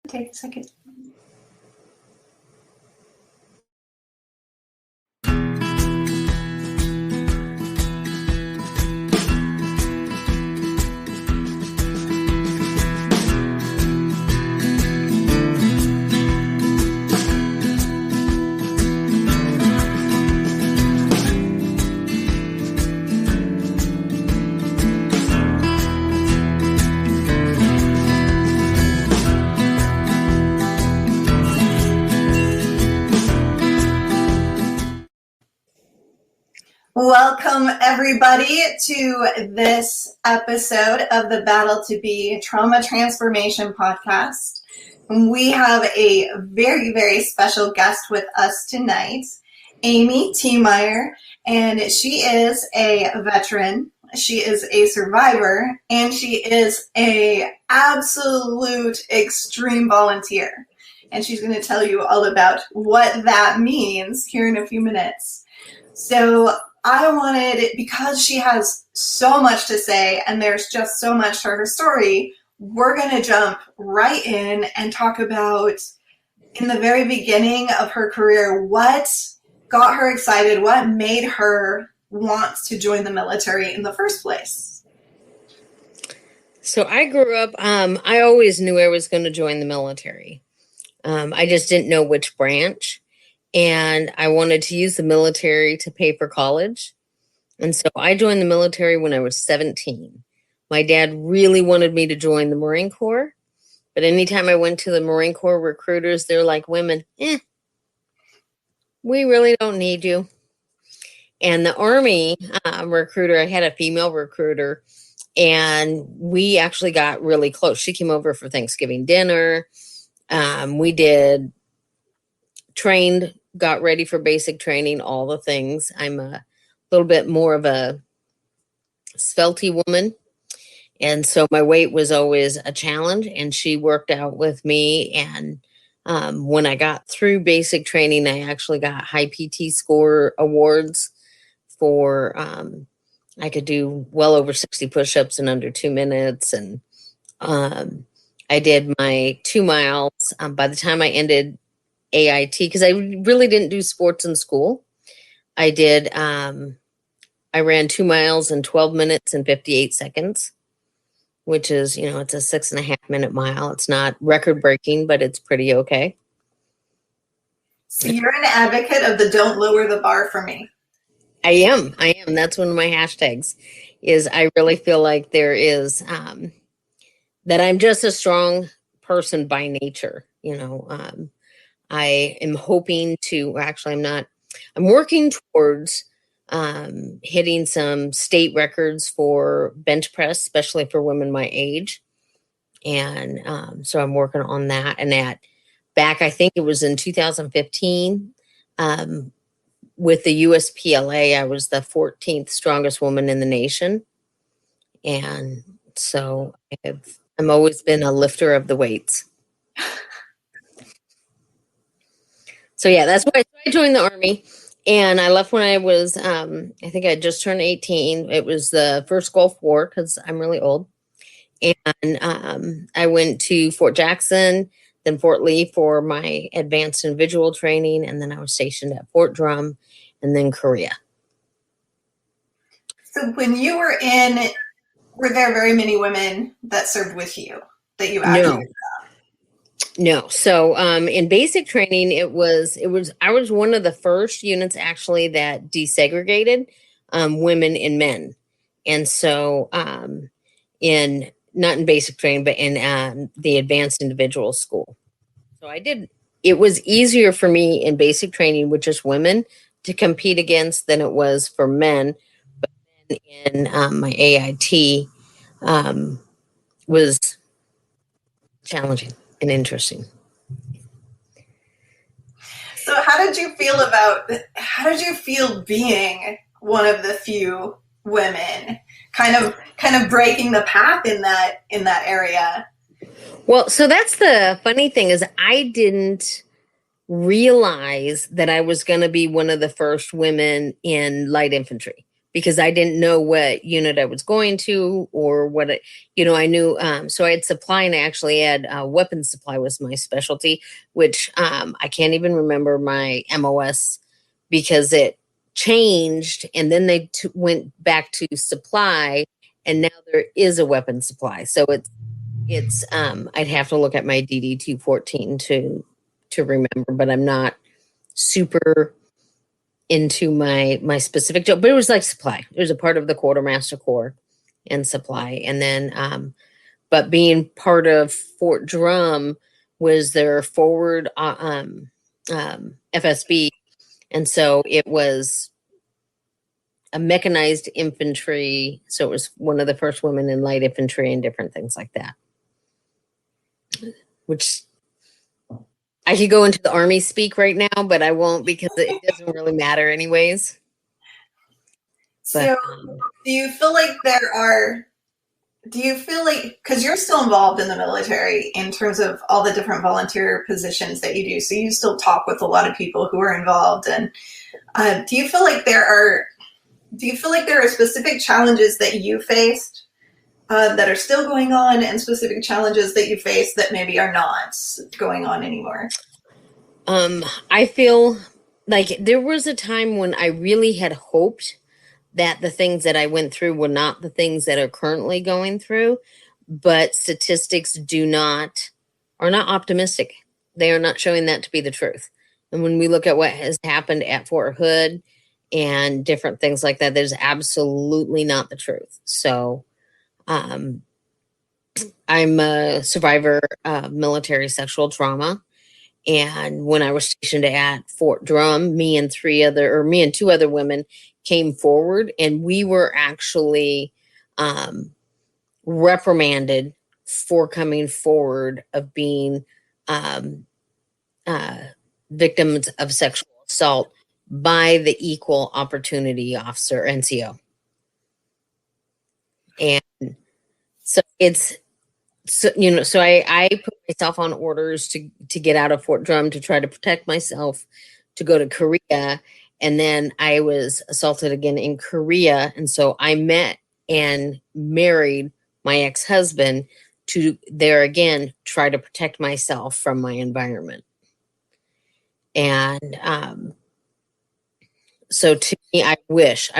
Take a second. Welcome, everybody, to this episode of the Battle2be Trauma Transformation Podcast. We have a very, very special guest with us tonight, Amy Tiemeyer, and she is a veteran, she is a survivor, and she is an absolute extreme volunteer. And she's going to tell you all about what that means here in a few minutes. So I wanted, because she has so much to say and there's just so much to her story, we're going to jump right in and talk about, in the very beginning of her career, what got her excited, what made her want to join the military in the first place. So I grew up, I always knew I was going to join the military. I just didn't know which branch. And I wanted to use the military to pay for college. And so I joined the military when I was 17. My dad really wanted me to join the Marine Corps. But anytime I went to the Marine Corps recruiters, they're like, women, we really don't need you. And the Army recruiter, I had a female recruiter, and we actually got really close. She came over for Thanksgiving dinner. We did trained, got ready for basic training, all the things. I'm a little bit more of a svelty woman. And so my weight was always a challenge, and she worked out with me. And when I got through basic training, I actually got high PT score awards for, I could do well over 60 push-ups in under 2 minutes. And I did my 2 miles. By the time I ended AIT, because I really didn't do sports in school. I ran 2 miles in 12 minutes and 58 seconds, which is, it's a 6.5 minute mile. It's not record breaking, but it's pretty okay. So you're an advocate of the don't lower the bar for me. I am. That's one of my hashtags, is I really feel like there is, that I'm just a strong person by nature, I am hoping to, actually, I'm working towards hitting some state records for bench press, especially for women my age. And so I'm working on that. And back, I think it was in 2015, with the USPLA, I was the 14th strongest woman in the nation. And so I've always been a lifter of the weights. So yeah, that's why I joined the Army, and I left when I was, I think I just turned 18. It was the first Gulf War, because I'm really old. And I went to Fort Jackson, then Fort Lee for my advanced individual training, and then I was stationed at Fort Drum, and then Korea. So when you were were there very many women that served with you that you actually No. So in basic training, I was one of the first units actually that desegregated women and men. And so not in basic training, but in the advanced individual school. So it was easier for me in basic training with just women to compete against than it was for men. But then in my AIT was challenging and interesting. So how did you feel being one of the few women, kind of breaking the path in that area? Well, so that's the funny thing, is I didn't realize that I was going to be one of the first women in light infantry, because I didn't know what unit I was going to or what it, I knew. So I had supply, and I actually had weapons supply was my specialty, which I can't even remember my MOS because it changed, and then they went back to supply, and now there is a weapons supply. So it's I'd have to look at my DD 214 to remember, but I'm not super into my specific job, but it was like supply. It was a part of the quartermaster corps and supply. And then but being part of Fort Drum was their forward FSB, and so it was a mechanized infantry, so it was one of the first women in light infantry and different things like that, which I could go into the Army speak right now, but I won't because it doesn't really matter anyways. So do you feel like because you're still involved in the military in terms of all the different volunteer positions that you do, so you still talk with a lot of people who are involved, and do you feel like there are specific challenges that you faced that are still going on, and specific challenges that you face that maybe are not going on anymore? I feel like there was a time when I really had hoped that the things that I went through were not the things that are currently going through, but statistics are not optimistic. They are not showing that to be the truth. And when we look at what has happened at Fort Hood and different things like that, there's absolutely not the truth. So I'm a survivor of military sexual trauma. And when I was stationed at Fort Drum, me and two other women came forward, and we were actually reprimanded for coming forward of being victims of sexual assault by the Equal Opportunity Officer, NCO. And so so I put myself on orders to get out of Fort Drum to try to protect myself, to go to Korea. And then I was assaulted again in Korea. And so I met and married my ex-husband to there again, try to protect myself from my environment. And so to me, I wish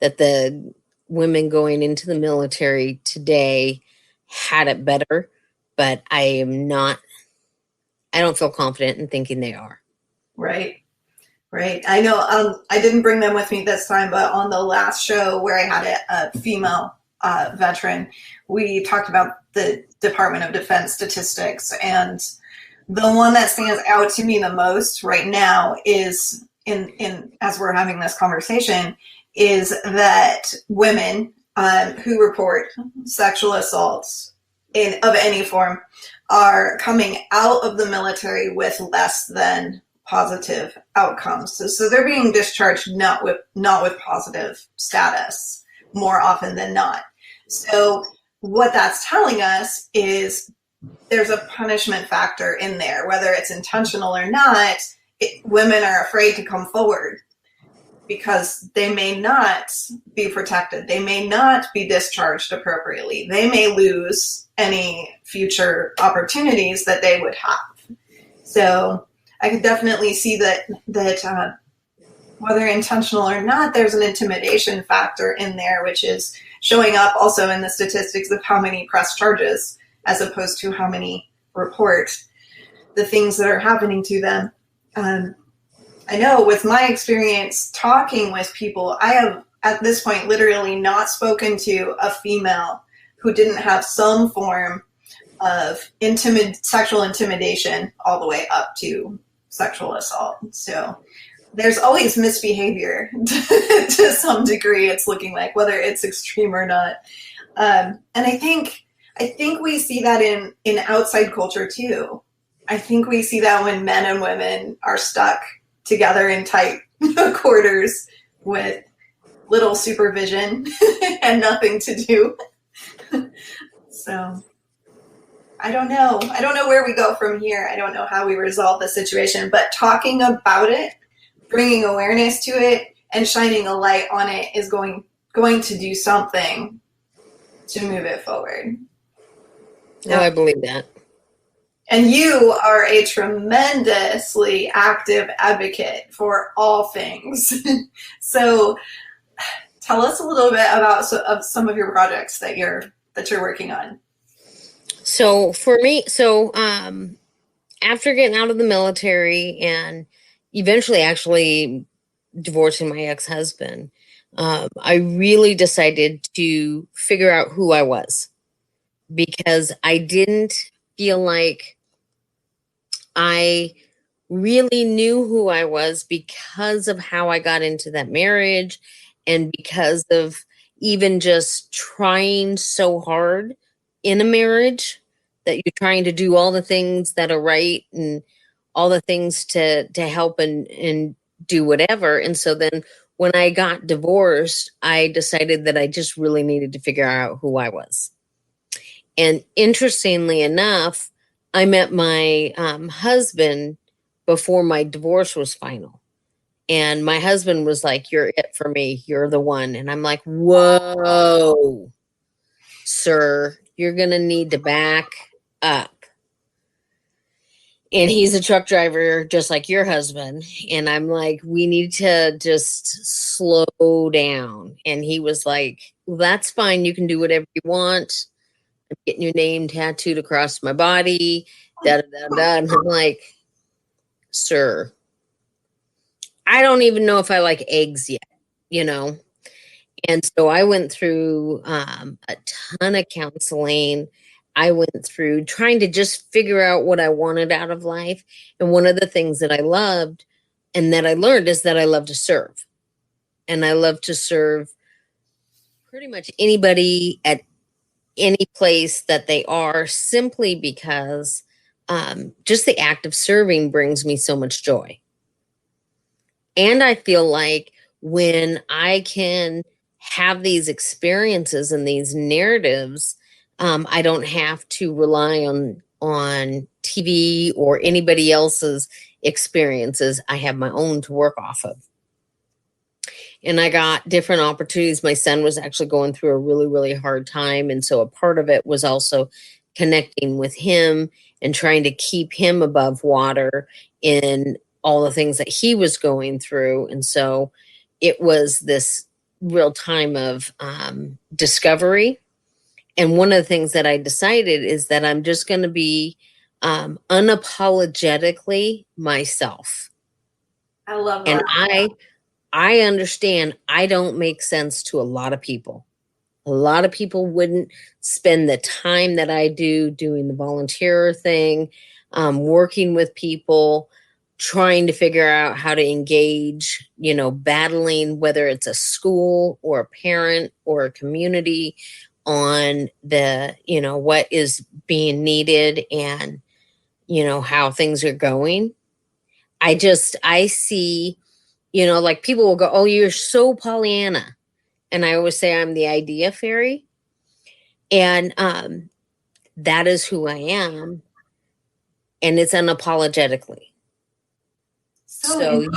that the women going into the military today had it better, but I don't feel confident in thinking they are. Right. I know I didn't bring them with me this time, but on the last show where I had a female veteran, we talked about the Department of Defense statistics, and the one that stands out to me the most right now is in as we're having this conversation is that women who report sexual assaults of any form are coming out of the military with less than positive outcomes. So they're being discharged not with positive status more often than not. So what that's telling us is there's a punishment factor in there, whether it's intentional or not. Women are afraid to come forward because they may not be protected. They may not be discharged appropriately. They may lose any future opportunities that they would have. So I could definitely see that whether intentional or not, there's an intimidation factor in there, which is showing up also in the statistics of how many press charges as opposed to how many report the things that are happening to them. I know with my experience talking with people, I have at this point literally not spoken to a female who didn't have some form of sexual intimidation all the way up to sexual assault. So there's always misbehavior to some degree, it's looking like, whether it's extreme or not. And I think we see that in outside culture too. I think we see that when men and women are stuck together in tight quarters with little supervision and nothing to do. So I don't know where we go from here. I don't know how we resolve the situation, but talking about it, bringing awareness to it, and shining a light on it is going to do something to move it forward. Oh, I believe that. And you are a tremendously active advocate for all things. So tell us a little bit about some of your projects that you're working on. So for me, after getting out of the military and eventually actually divorcing my ex-husband, I really decided to figure out who I was, because I didn't feel like I really knew who I was because of how I got into that marriage, and because of even just trying so hard in a marriage that you're trying to do all the things that are right and all the things to help and do whatever. And so then when I got divorced, I decided that I just really needed to figure out who I was. And interestingly enough, I met my husband before my divorce was final. And my husband was like, "You're it for me. You're the one." And I'm like, "Whoa, sir, you're going to need to back up." And he's a truck driver just like your husband. And I'm like, "We need to just slow down." And he was like, "Well, that's fine. You can do whatever you want. I'm getting your name tattooed across my body. Da da da da." And I'm like, "Sir, I don't even know if I like eggs yet, you know?" And so I went through a ton of counseling. I went through trying to just figure out what I wanted out of life. And one of the things that I loved and that I learned is that I love to serve. And I love to serve pretty much anybody at any place that they are, simply because just the act of serving brings me so much joy. And I feel like when I can have these experiences and these narratives, I don't have to rely on TV or anybody else's experiences. I have my own to work off of. And I got different opportunities. My son was actually going through a really, really hard time. And so a part of it was also connecting with him and trying to keep him above water in all the things that he was going through. And so it was this real time of discovery. And one of the things that I decided is that I'm just going to be unapologetically myself. I love that. And I understand I don't make sense to a lot of people. A lot of people wouldn't spend the time that I do doing the volunteer thing, working with people, trying to figure out how to engage, battling, whether it's a school or a parent or a community, on the, what is being needed and, how things are going. I see, like people will go, "Oh, you're so Pollyanna." And I always say I'm the idea fairy. And that is who I am. And it's unapologetically. So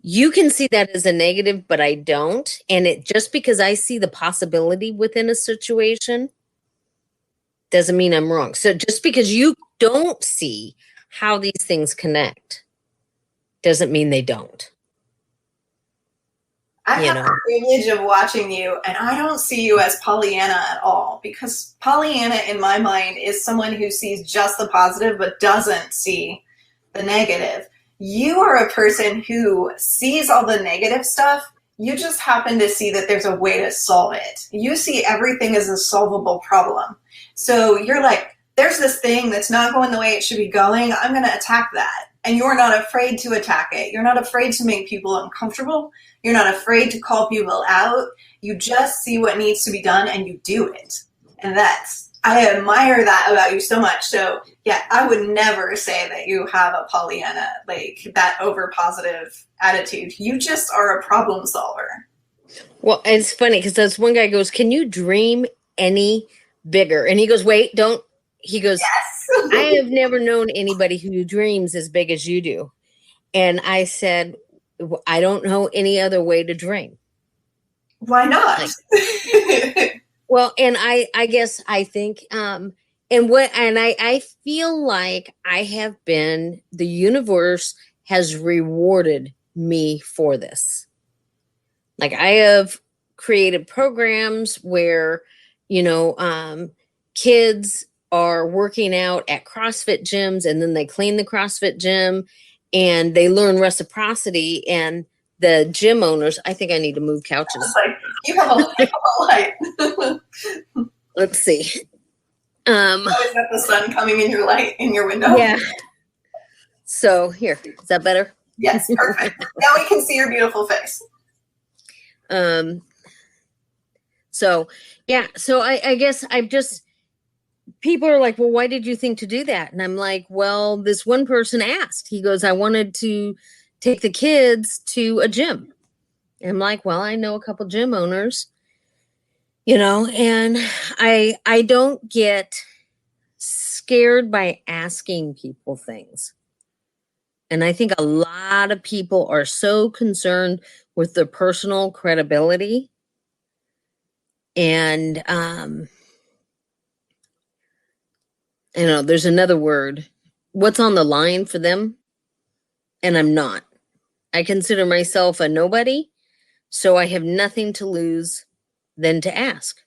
you can see that as a negative, but I don't. And it just because I see the possibility within a situation doesn't mean I'm wrong. So just because you don't see how these things connect doesn't mean they don't. I have the privilege of watching you, and I don't see you as Pollyanna at all, because Pollyanna in my mind is someone who sees just the positive but doesn't see the negative. You are a person who sees all the negative stuff. You just happen to see that there's a way to solve it. You see everything as a solvable problem. So you're like, there's this thing that's not going the way it should be going. I'm going to attack that. And you're not afraid to attack it. You're not afraid to make people uncomfortable. You're not afraid to call people out. You just see what needs to be done and you do it. And I admire that about you so much. So yeah, I would never say that you have a Pollyanna, like that over positive attitude. You just are a problem solver. Well, it's funny because this one guy goes, "Can you dream any bigger?" And he goes, "Wait, don't." He goes, "Yes." "I have never known anybody who dreams as big as you do." And I said, I don't know any other way to drain. Why not? Like, well, and I guess I think, and I feel like I have been, the universe has rewarded me for this. Like, I have created programs where, you know, kids are working out at CrossFit gyms, and then they clean the CrossFit gym and they learn reciprocity. And the gym owners, I think I need to move couches. Like, you have a light. Let's see. Is that the sun coming in your light in your window? Yeah. So here, is that better? Yes, perfect. Now we can see your beautiful face. So yeah, so I guess I've just, people are like, well, why did you think to do that? And I'm like, well, this one person asked. He goes, I wanted to take the kids to a gym. And I'm like, well, I know a couple gym owners, you know, and I don't get scared by asking people things. And I think a lot of people are so concerned with their personal credibility. And you know, there's another word, what's on the line for them, and I'm not. I consider myself a nobody, so I have nothing to lose than to ask.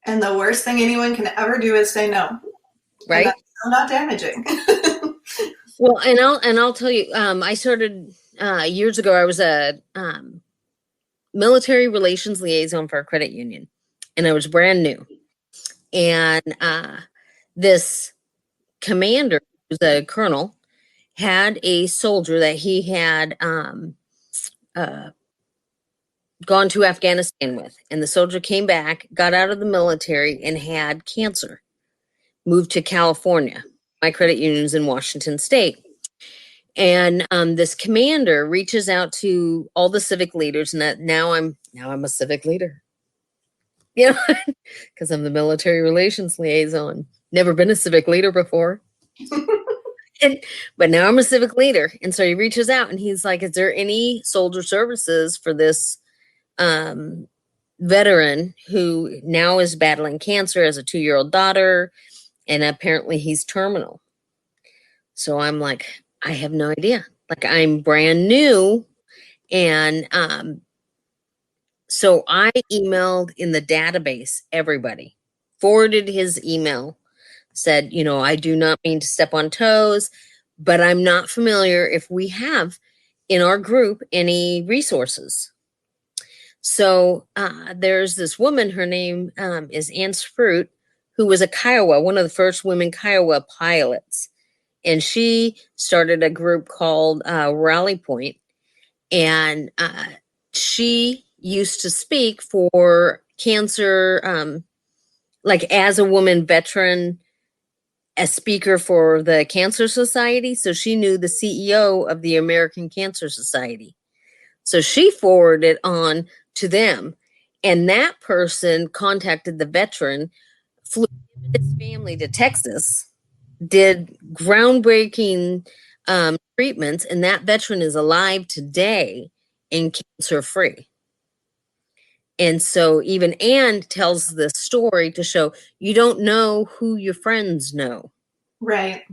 And the worst thing anyone can ever do is say no. Right? And that's not damaging. Well, and I'll tell you, I started years ago. I was a military relations liaison for a credit union, and I was brand new. And this commander, who's a colonel, had a soldier that he had gone to Afghanistan with. And the soldier came back, got out of the military, and had cancer. Moved to California. My credit union's in Washington State. And this commander reaches out to all the civic leaders, and that now I'm a civic leader. You know, because I'm the military relations liaison. Never been a civic leader before. But now I'm a civic leader. And so he reaches out and he's like, is there any soldier services for this veteran who now is battling cancer, as a 2-year-old daughter, and apparently he's terminal? So I'm like, I have no idea. Like, I'm brand new. And so I emailed in the database everybody, forwarded his email, said, you know, I do not mean to step on toes, but I'm not familiar if we have in our group any resources. So there's this woman, her name is Ann Fruit, who was a Kiowa, one of the first women Kiowa pilots. And she started a group called Rally Point. And she used to speak for cancer, like as a woman veteran, a speaker for the Cancer Society. So she knew the CEO of the American Cancer Society. So she forwarded on to them. And that person contacted the veteran, flew his family to Texas, did groundbreaking treatments, and that veteran is alive today and cancer free. And so even Anne tells this story to show you don't know who your friends know. Right.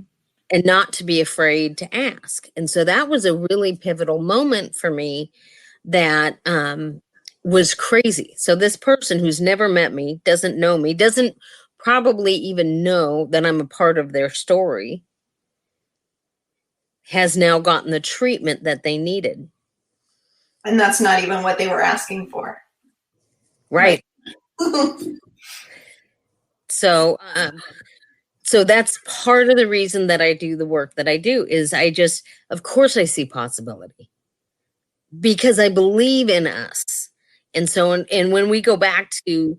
And not to be afraid to ask. And so that was a really pivotal moment for me that was crazy. So this person who's never met me, doesn't know me, doesn't probably even know that I'm a part of their story, has now gotten the treatment that they needed. And that's not even what they were asking for. Right. So that's part of the reason that I do the work that I do, is I just, of course I see possibility because I believe in us. And so, and when we go back to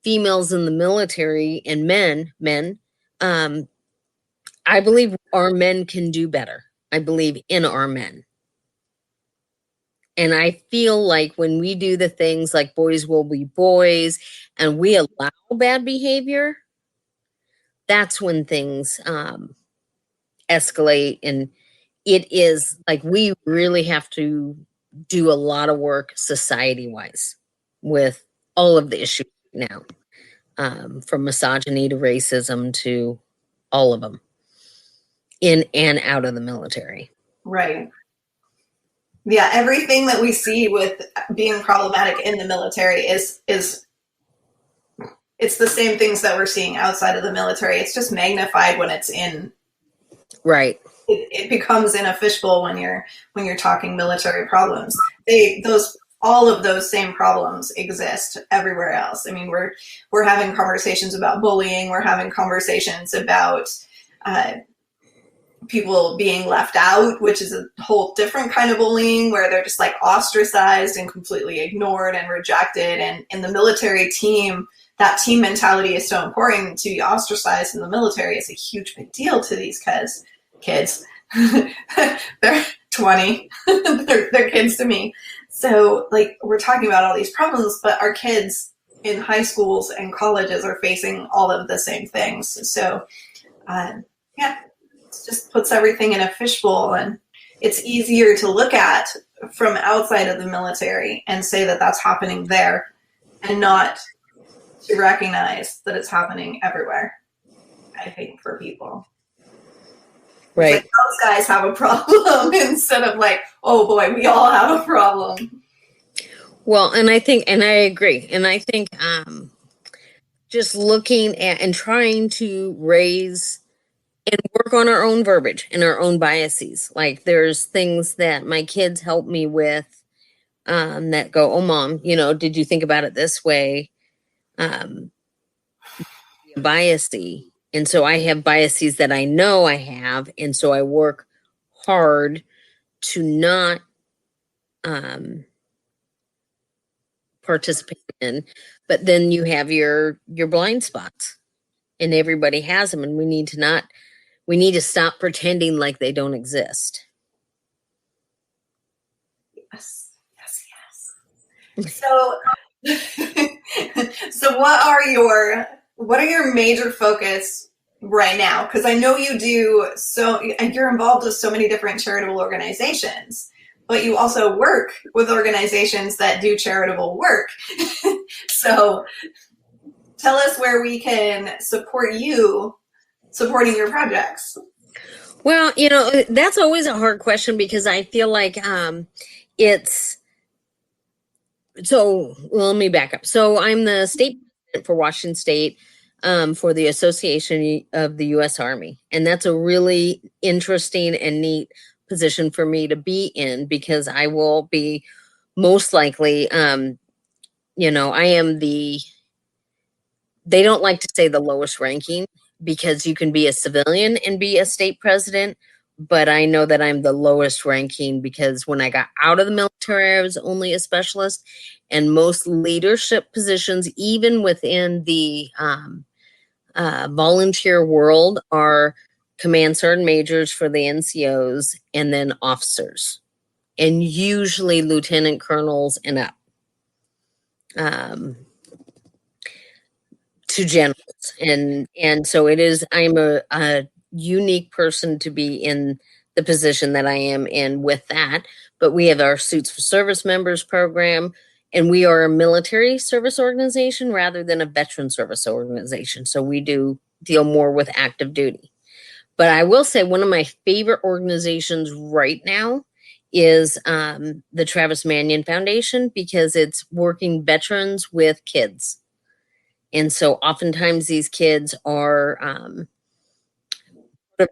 females in the military and men, I believe our men can do better. I believe in our men. And I feel like when we do the things like boys will be boys and we allow bad behavior, that's when things escalate it is like we really have to do a lot of work society-wise with all of the issues now, from misogyny to racism to all of them, in and out of the military. Right. Yeah, everything that we see with being problematic in the military is it's the same things that we're seeing outside of the military. It's just magnified when it's in. Right. It becomes in a fishbowl when you're talking military problems. All of those same problems exist everywhere else. I mean, we're having conversations about bullying. We're having conversations about people being left out, which is a whole different kind of bullying where they're just like ostracized and completely ignored and rejected. And in the military team, that team mentality is so important. To be ostracized in the military is a huge big deal to these kids. They're 20. they're kids to me. So like we're talking about all these problems, but our kids in high schools and colleges are facing all of the same things. So yeah, it just puts everything in a fishbowl, and it's easier to look at from outside of the military and say that that's happening there and not to recognize that it's happening everywhere, I think, for people. Right. Like, those guys have a problem instead of like, oh boy, we all have a problem. Well, and I think, and I agree, and I think just looking at and trying to raise and work on our own verbiage and our own biases. Like there's things that my kids help me with that go, oh, mom, did you think about it this way? Biasy. And so I have biases that I know I have. And so I work hard to not participate in. But then you have your blind spots, and everybody has them. And we need to stop pretending like they don't exist. Yes. So what are your major focus right now? Because I know you do and you're involved with so many different charitable organizations, but you also work with organizations that do charitable work. So tell us where we can support you supporting your projects. Well, that's always a hard question because I feel like let me back up. So I'm the state president for Washington State for the Association of the U.S. Army. And that's a really interesting and neat position for me to be in because I will be most likely, I am they don't like to say the lowest ranking because you can be a civilian and be a state president. But I know that I'm the lowest ranking because when I got out of the military, I was only a specialist. And most leadership positions, even within the volunteer world, are command sergeant majors for the NCOs and then officers, and usually lieutenant colonels and up to generals. And so it is, I'm a unique person to be in the position that I am in with that. But we have our Suits for Service Members program, and we are a military service organization rather than a veteran service organization. So we do deal more with active duty. But I will say one of my favorite organizations right now is the Travis Manion Foundation because it's working veterans with kids. And so oftentimes these kids are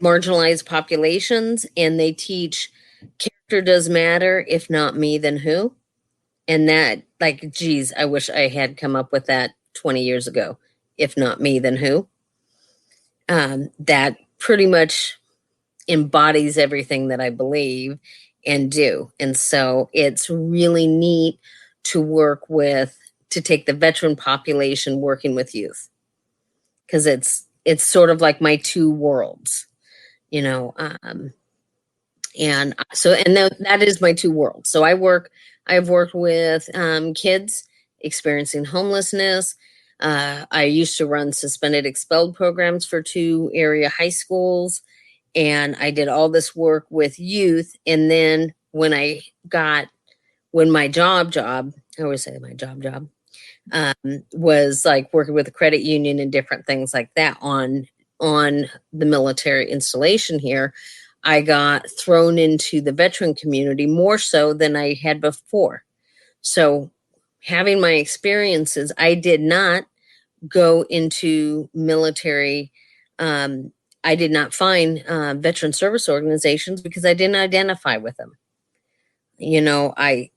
marginalized populations, and they teach character does matter. If not me, then who? And that, like, geez, I wish I had come up with that 20 years ago. If not me, then who? That pretty much embodies everything that I believe and do. And so it's really neat to take the veteran population working with youth, because it's sort of like my two worlds, and so, and that is my two worlds. So I've worked with kids experiencing homelessness. I used to run suspended expelled programs for 2 area high schools, and I did all this work with youth. And then when my job, I always say my job, was like working with a credit union and different things like that on the military installation here, I got thrown into the veteran community more so than I had before. So having my experiences, I did not go into military. I did not find veteran service organizations because I didn't identify with them. I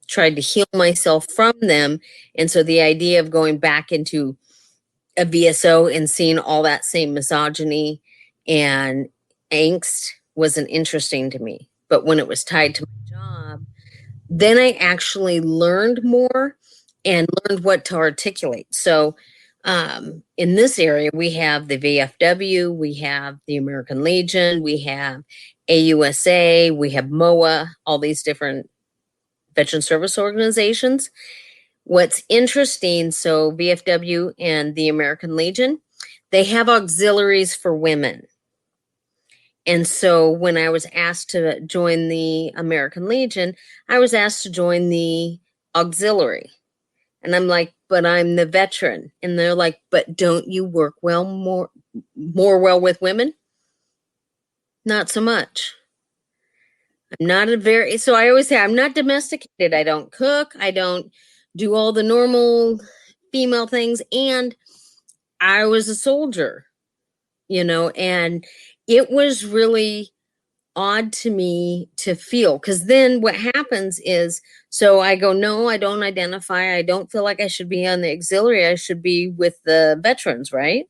tried to heal myself from them. And so the idea of going back into a VSO and seeing all that same misogyny and angst wasn't interesting to me. But when it was tied to my job, then I actually learned more and learned what to articulate. So in this area, we have the VFW, we have the American Legion, we have AUSA, we have MOA, all these different veteran service organizations. What's interesting, so VFW and the American Legion, they have auxiliaries for women. And so when I was asked to join the American Legion, I was asked to join the auxiliary. And I'm like, but I'm the veteran. And they're like, but don't you work more well with women? Not so much. I'm not so I always say I'm not domesticated. I don't cook. I don't do all the normal female things. And I was a soldier, and it was really odd to me to feel, because then what happens is, so I go, no, I don't identify. I don't feel like I should be on the auxiliary. I should be with the veterans, right?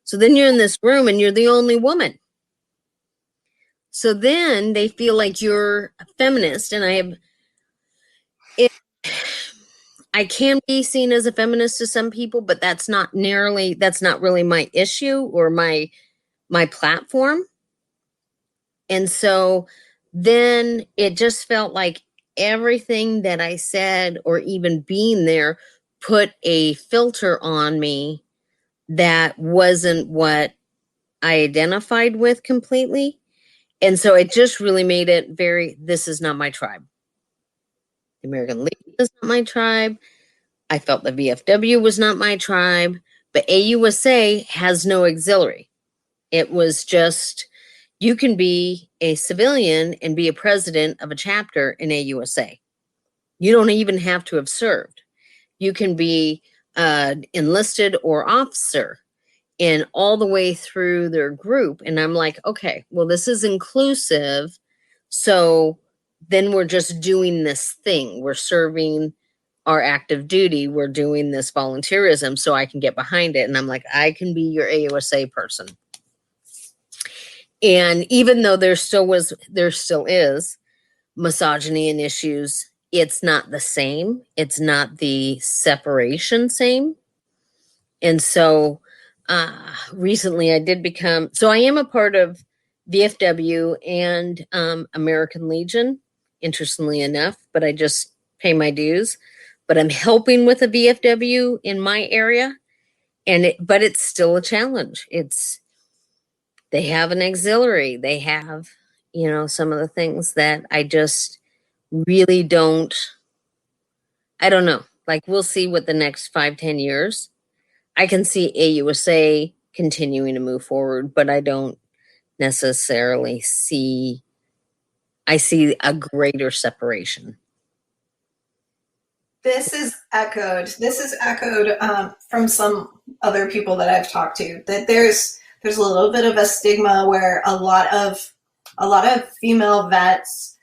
So then you're in this room and you're the only woman. So then they feel like you're a feminist, and I can be seen as a feminist to some people, but that's not really my issue or my platform. And so then it just felt like everything that I said, or even being there, put a filter on me that wasn't what I identified with completely. And so it just really made it this is not my tribe. The American Legion is not my tribe. I felt the VFW was not my tribe, but AUSA has no auxiliary. It was just, you can be a civilian and be a president of a chapter in AUSA. You don't even have to have served. You can be enlisted or officer, and all the way through their group. And I'm like, okay, well, this is inclusive. So then we're just doing this thing. We're serving our active duty. We're doing this volunteerism so I can get behind it. And I'm like, I can be your AUSA person. And even though there still is misogyny and issues, it's not the same. It's not the separation same. And so recently I did so I am a part of VFW and American Legion, interestingly enough, but I just pay my dues. But I'm helping with a VFW in my area, but it's still a challenge. They have an auxiliary. They have, some of the things that I just really I don't know. Like, we'll see what the next 5-10 years. I can see AUSA continuing to move forward, but I don't necessarily I see a greater separation. This is echoed from some other people that I've talked to, that there's a little bit of a stigma where a lot of female vets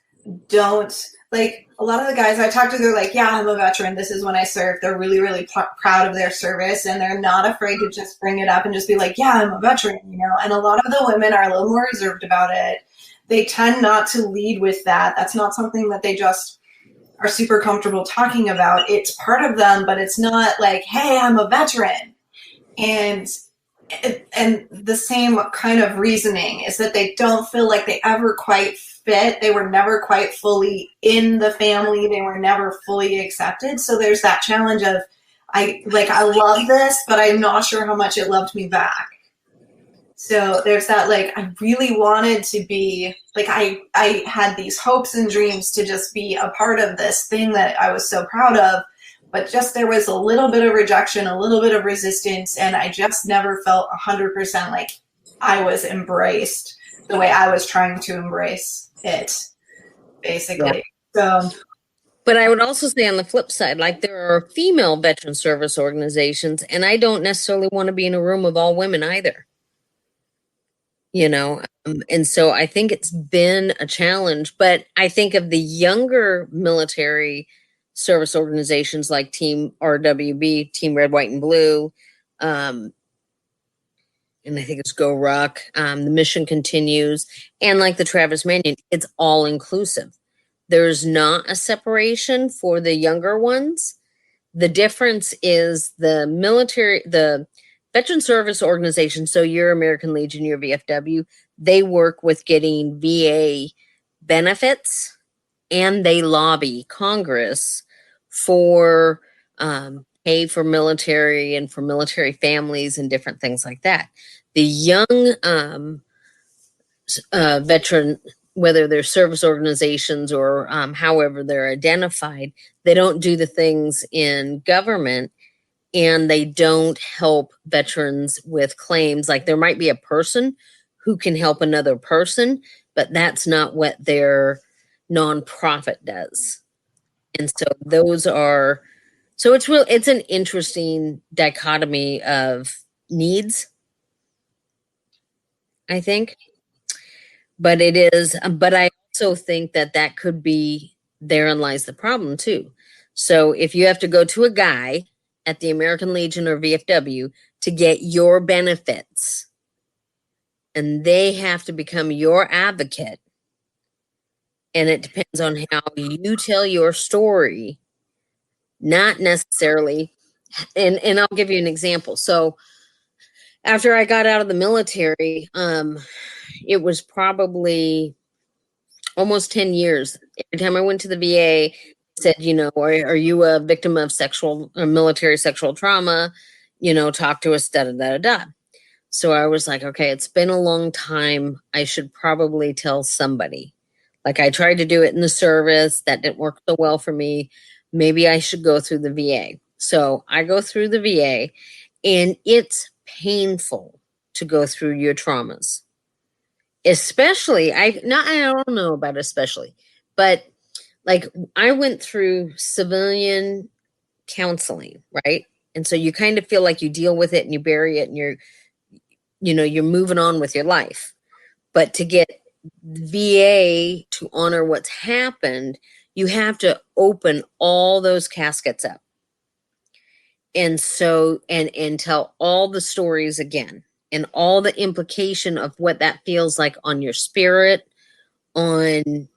don't, like, a lot of the guys I talk to, they're like, yeah, I'm a veteran. This is when I served. They're really, really proud of their service, and they're not afraid to just bring it up and just be like, yeah, I'm a veteran, And a lot of the women are a little more reserved about it. They tend not to lead with that. That's not something that they just are super comfortable talking about. It's part of them, but it's not like, hey, I'm a veteran. And the same kind of reasoning is that they don't feel like they ever quite fit. They were never quite fully in the family. They were never fully accepted. So there's that challenge of, I love this, but I'm not sure how much it loved me back. So there's that, like, I really wanted to be, like, I had these hopes and dreams to just be a part of this thing that I was so proud of, but just there was a little bit of rejection, a little bit of resistance, and I just never felt 100% like I was embraced the way I was trying to embrace it, basically. So But I would also say on the flip side, like there are female veteran service organizations, and I don't necessarily want to be in a room with all women either. And so I think it's been a challenge. But I think of the younger military service organizations like Team RWB, Team Red, White, and Blue, um, and I think it's Go Ruck. The mission continues, and like the Travis Manion, it's all inclusive. There's not a separation for the younger ones. The difference is the veteran service organization, so your American Legion, your VFW, they work with getting VA benefits, and they lobby Congress for pay for military and for military families and different things like that. The young veteran, whether they're service organizations or however they're identified, they don't do the things in government, and they don't help veterans with claims. Like there might be a person who can help another person, but that's not what their nonprofit does. And so it's an interesting dichotomy of needs, I think. But I also think that could be, therein lies the problem too. So if you have to go to a guy at the American Legion or VFW to get your benefits, and they have to become your advocate, and it depends on how you tell your story, not necessarily. And I'll give you an example. So after I got out of the military, it was probably almost 10 years. Every time I went to the VA, said, are you a victim of sexual or military sexual trauma? Talk to us, da da da da. So I was like, okay, it's been a long time. I should probably tell somebody. Like I tried to do it in the service. That didn't work so well for me. Maybe I should go through the VA. So I go through the VA, and it's painful to go through your traumas. Especially, I don't know about especially, but like I went through civilian counseling, right? And so you kind of feel like you deal with it and you bury it, and you're moving on with your life. But to get VA to honor what's happened, you have to open all those caskets up. And so, and tell all the stories again, and all the implication of what that feels like on your spirit, on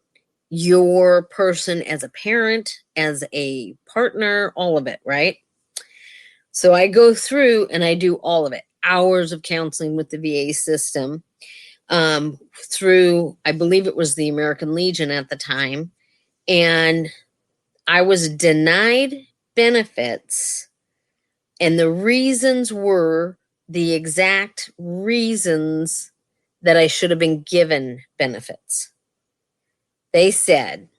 your person as a parent, as a partner, all of it, right? So I go through and I do all of it. Hours of counseling with the VA system, through, I believe it was the American Legion at the time. And I was denied benefits. And the reasons were the exact reasons that I should have been given benefits. They said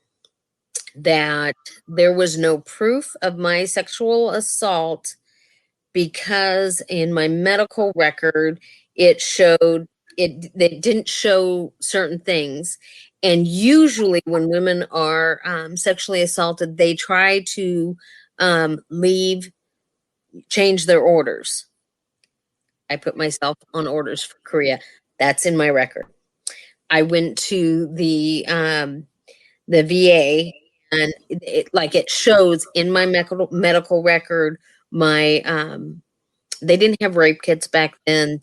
that there was no proof of my sexual assault because in my medical record, it didn't show certain things. And usually when women are sexually assaulted, they try to change their orders. I put myself on orders for Korea. That's in my record. I went to the VA, and it shows in my medical record. My they didn't have rape kits back then,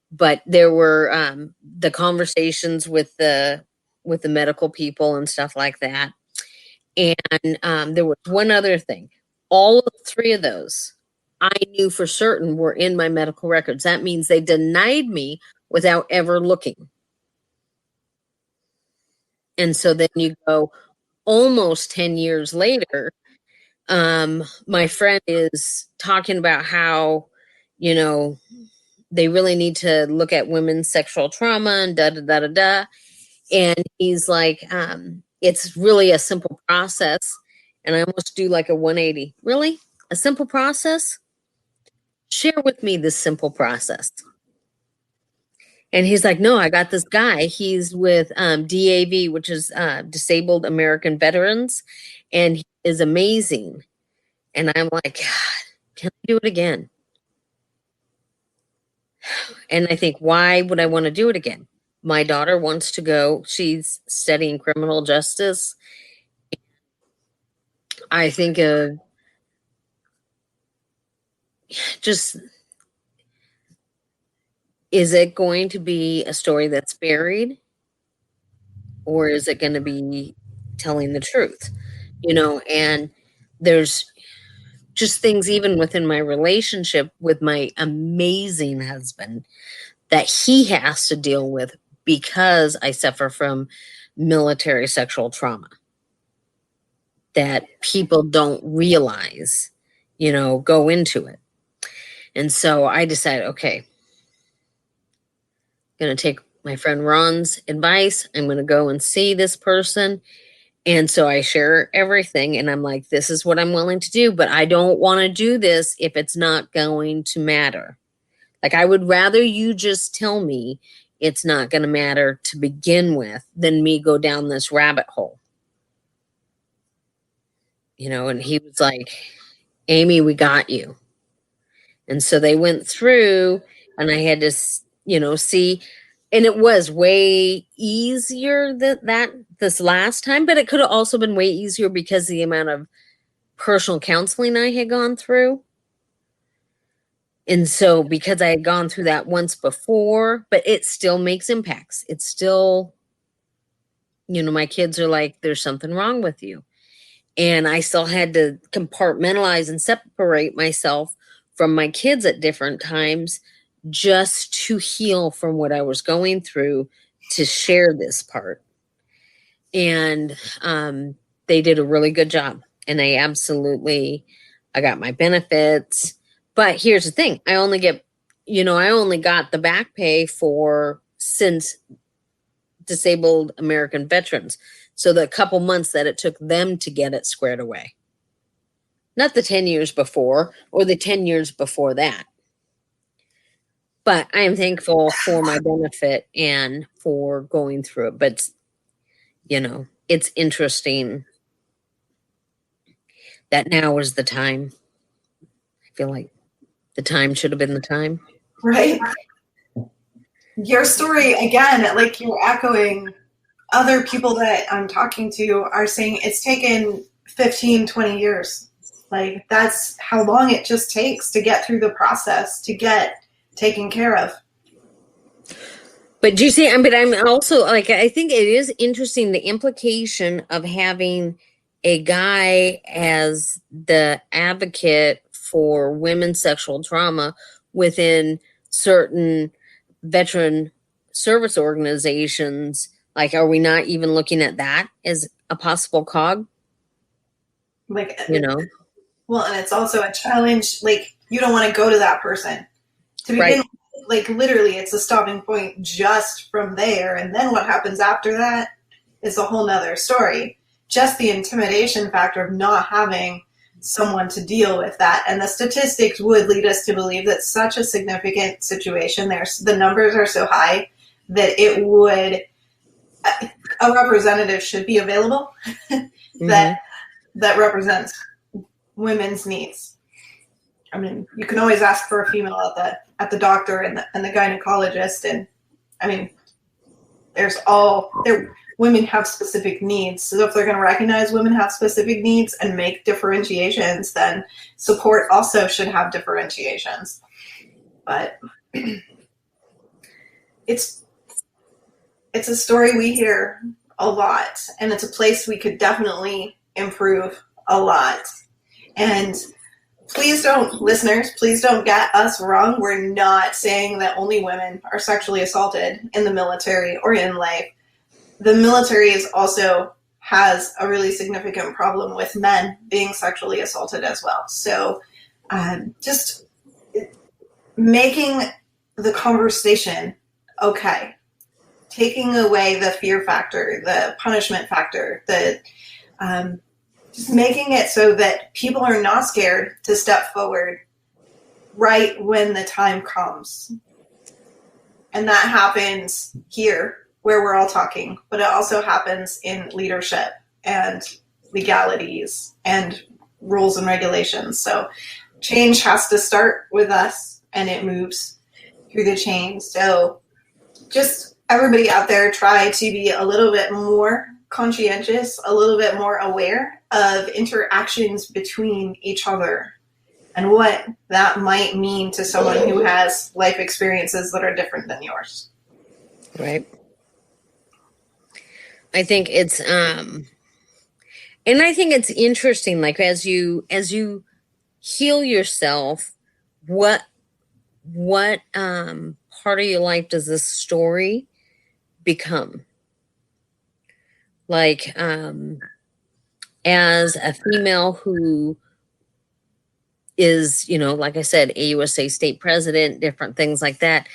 but there were the conversations with the medical people and stuff like that. And there was one other thing. All of three of those I knew for certain were in my medical records. That means they denied me without ever looking. And so then you go almost 10 years later, my friend is talking about how, they really need to look at women's sexual trauma and da da da da da. And he's like, it's really a simple process. And I almost do like a 180. Really? A simple process? Share with me this simple process. And he's like, no, I got this guy. He's with DAV, which is Disabled American Veterans, and he is amazing. And I'm like, God, can I do it again? And I think, why would I want to do it again? My daughter wants to go. She's studying criminal justice. I think of just, is it going to be a story that's buried, or is it going to be telling the truth? You know, and there's just things even within my relationship with my amazing husband that he has to deal with because I suffer from military sexual trauma that people don't realize, you know, go into it. And so I decided, okay, I'm going to take my friend Ron's advice. I'm going to go and see this person. And so I share everything, and I'm like, this is what I'm willing to do, but I don't want to do this if it's not going to matter. Like, I would rather you just tell me it's not going to matter to begin with than me go down this rabbit hole. You know, and he was like, Amy, we got you. And so they went through, and I had to, you know, see, and it was way easier that this last time, but it could have also been way easier because of the amount of personal counseling I had gone through. And so because I had gone through that once before, but it still makes impacts. It's still, you know, my kids are like, there's something wrong with you. And I still had to compartmentalize and separate myself from my kids at different times just to heal from what I was going through, to share this part. And they did a really good job. And I got my benefits. But here's the thing. I only got the back pay since Disabled American Veterans. So the couple months that it took them to get it squared away. Not the 10 years before or the 10 years before that. But I am thankful for my benefit and for going through it. But, you know, it's interesting that now is the time. I feel like the time should have been the time. Right? Your story, again, like you're echoing other people that I'm talking to are saying it's taken 15, 20 years. Like, that's how long it just takes to get through the process, to get taken care of. But do you see, but I'm also like, I think it is interesting, the implication of having a guy as the advocate for women's sexual trauma within certain veteran service organizations. Like, are we not even looking at that as a possible cog? Like, you know? Well, and it's also a challenge. Like, you don't want to go to that person to begin with. Like, literally, it's a stopping point just from there. And then what happens after that is a whole nother story. Just the intimidation factor of not having someone to deal with that. And the statistics would lead us to believe that such a significant situation, the numbers are so high that it would, a representative should be available that represents women's needs. I mean, you can always ask for a female at the doctor and the gynecologist, and I mean, women have specific needs. So if they're going to recognize women have specific needs and make differentiations, then support also should have differentiations. But it's a story we hear a lot, and it's a place we could definitely improve a lot. And please don't get us wrong. We're not saying that only women are sexually assaulted in the military or in life. The military also has a really significant problem with men being sexually assaulted as well. So just making the conversation. Okay, taking away the fear factor, the punishment factor, just making it so that people are not scared to step forward right when the time comes. And that happens here where we're all talking, but it also happens in leadership and legalities and rules and regulations. So change has to start with us, and it moves through the chain. So just everybody out there, try to be a little bit more conscientious, a little bit more aware of interactions between each other and what that might mean to someone who has life experiences that are different than yours. Right. I think it's and I think it's interesting, like as you heal yourself, what part of your life does this story become? Like as a female who is, like I said, a USA state president, different things like that,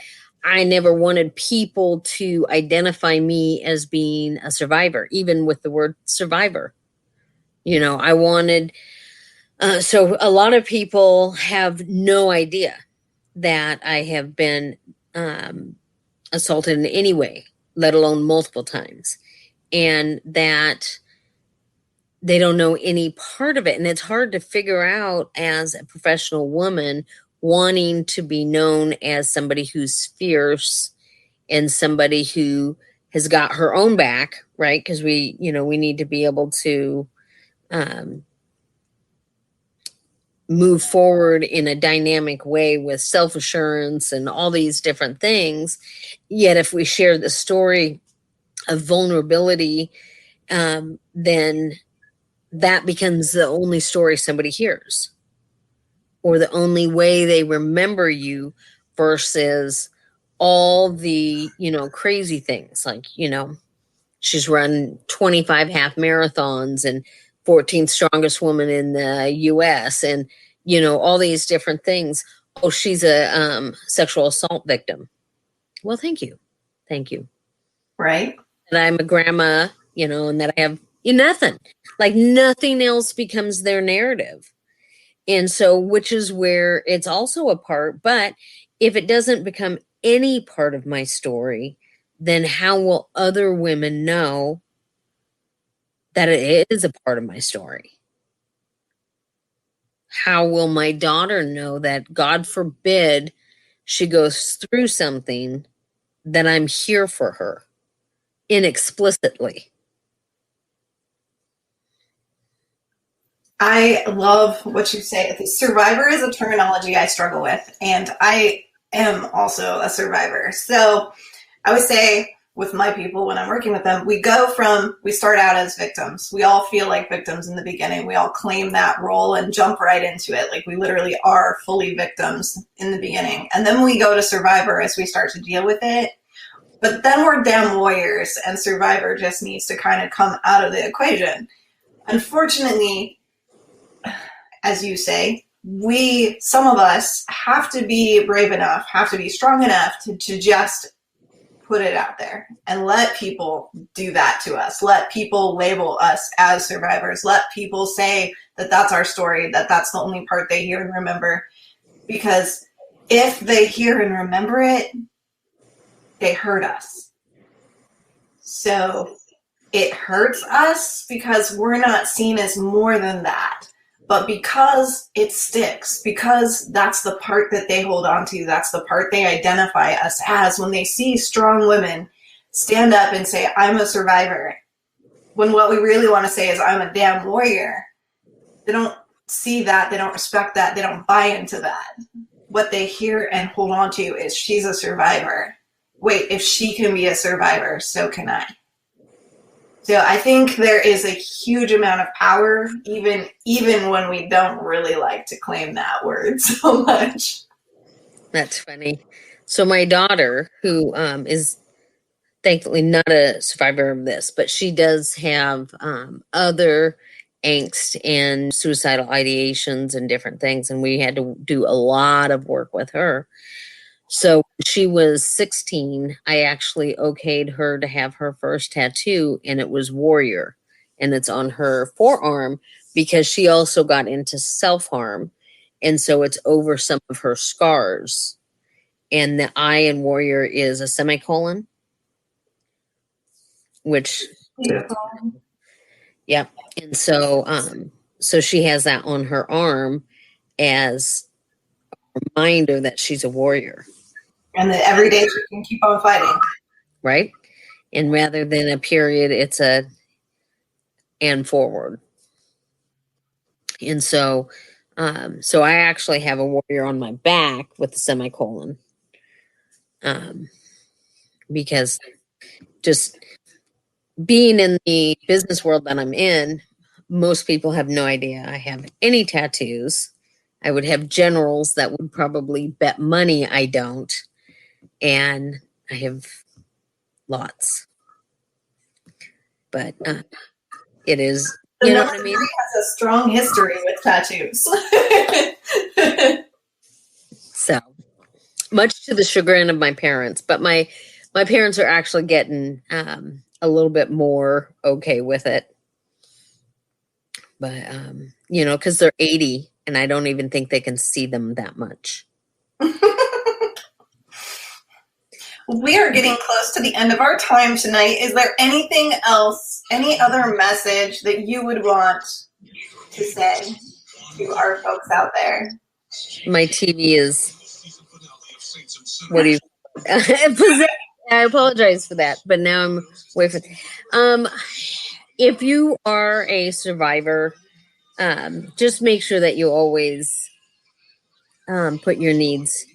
I never wanted people to identify me as being a survivor, even with the word survivor. I wanted, so a lot of people have no idea that I have been assaulted in any way, let alone multiple times, and that they don't know any part of it. And it's hard to figure out as a professional woman wanting to be known as somebody who's fierce and somebody who has got her own back, right? Because we need to be able to move forward in a dynamic way with self-assurance and all these different things. Yet if we share the story of vulnerability, then that becomes the only story somebody hears, or the only way they remember you, versus all the, crazy things like, she's run 25 half marathons and 14th strongest woman in the US, and, all these different things. Oh, she's a sexual assault victim. Well, thank you. Thank you. Right. And I'm a grandma, and that I have nothing. Like nothing else becomes their narrative. And so, which is where it's also a part. But if it doesn't become any part of my story, then how will other women know that it is a part of my story? How will my daughter know that, God forbid, she goes through something, that I'm here for her inexplicitly? I love what you say. Survivor is a terminology I struggle with, and I am also a survivor. So I would say with my people, when I'm working with them, we start out as victims. We all feel like victims in the beginning. We all claim that role and jump right into it. Like we literally are fully victims in the beginning. And then we go to survivor as we start to deal with it. But then we're damn warriors, and survivor just needs to kind of come out of the equation. Unfortunately, as you say, some of us have to be brave enough, have to be strong enough to just put it out there and let people do that to us. Let people label us as survivors. Let people say that that's our story, that that's the only part they hear and remember. Because if they hear and remember it, they hurt us. So it hurts us because we're not seen as more than that. But because it sticks, because that's the part that they hold on to, that's the part they identify us as, when they see strong women stand up and say, I'm a survivor, when what we really want to say is, I'm a damn warrior, they don't see that, they don't respect that, they don't buy into that. What they hear and hold on to is, she's a survivor. Wait, if she can be a survivor, so can I. So I think there is a huge amount of power, even when we don't really like to claim that word so much. That's funny. So my daughter, who is thankfully not a survivor of this, but she does have other angst and suicidal ideations and different things, and we had to do a lot of work with her. So when she was 16, I actually okayed her to have her first tattoo, and it was Warrior. And it's on her forearm because she also got into self-harm. And so it's over some of her scars. And the I in Warrior is a semicolon, which, yeah. And so she has that on her arm as a reminder that she's a warrior. And that every day she can keep on fighting. Right? And rather than a period, it's a and forward. And so I actually have a warrior on my back with a semicolon. Because just being in the business world that I'm in, most people have no idea I have any tattoos. I would have generals that would probably bet money I don't. And I have lots. But it is, The you know number what I mean? 3 has a strong history with tattoos. So much to the chagrin of my parents, but my parents are actually getting a little bit more okay with it. But because they're 80 and I don't even think they can see them that much. We are getting close to the end of our time tonight. Is there anything else, any other message that you would want to say to our folks out there? My TV is, what do you, I apologize for that, but now I'm away from, if you are a survivor, just make sure that you always put your needs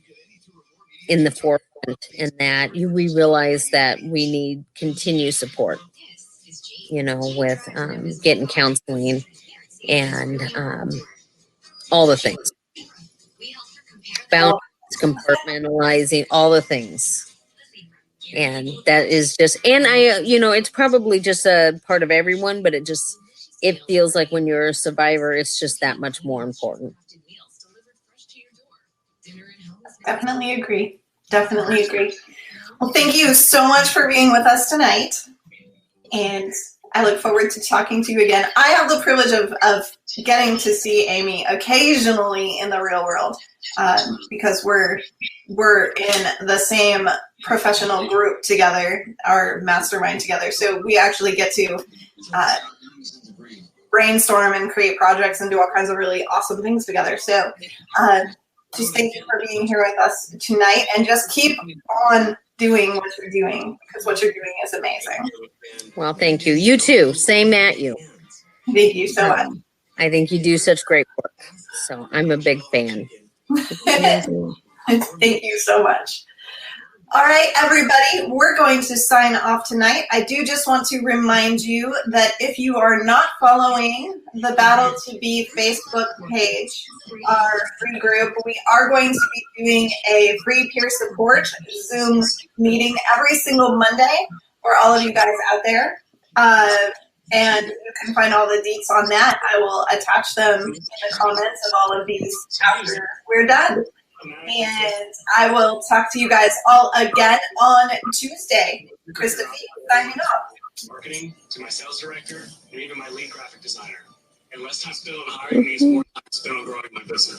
in the forefront, and that we realize that we need continued support, with getting counseling and all the things, boundaries, compartmentalizing, all the things. And that is just, and it's probably just a part of everyone, but it feels like when you're a survivor, it's just that much more important. Definitely agree. Definitely agree. Well, thank you so much for being with us tonight. And I look forward to talking to you again. I have the privilege of getting to see Amy occasionally in the real world because we're in the same professional group together, our mastermind together. So we actually get to brainstorm and create projects and do all kinds of really awesome things together. So just thank you for being here with us tonight, and just keep on doing what you're doing, because what you're doing is amazing. Well, thank you. You too. Same at you. Thank you so much. I think you do such great work. So I'm a big fan. Thank you so much. All right, everybody, we're going to sign off tonight. I do just want to remind you that if you are not following the Battle2be Facebook page, our free group, we are going to be doing a free peer support Zoom meeting every single Monday for all of you guys out there. And you can find all the deets on that. I will attach them in the comments of all of these after we're done. And I will talk to you guys all again on Tuesday. Krista P, signing off. Marketing to my sales director and even my lead graphic designer. And less time spent on hiring means more time spent on growing my business.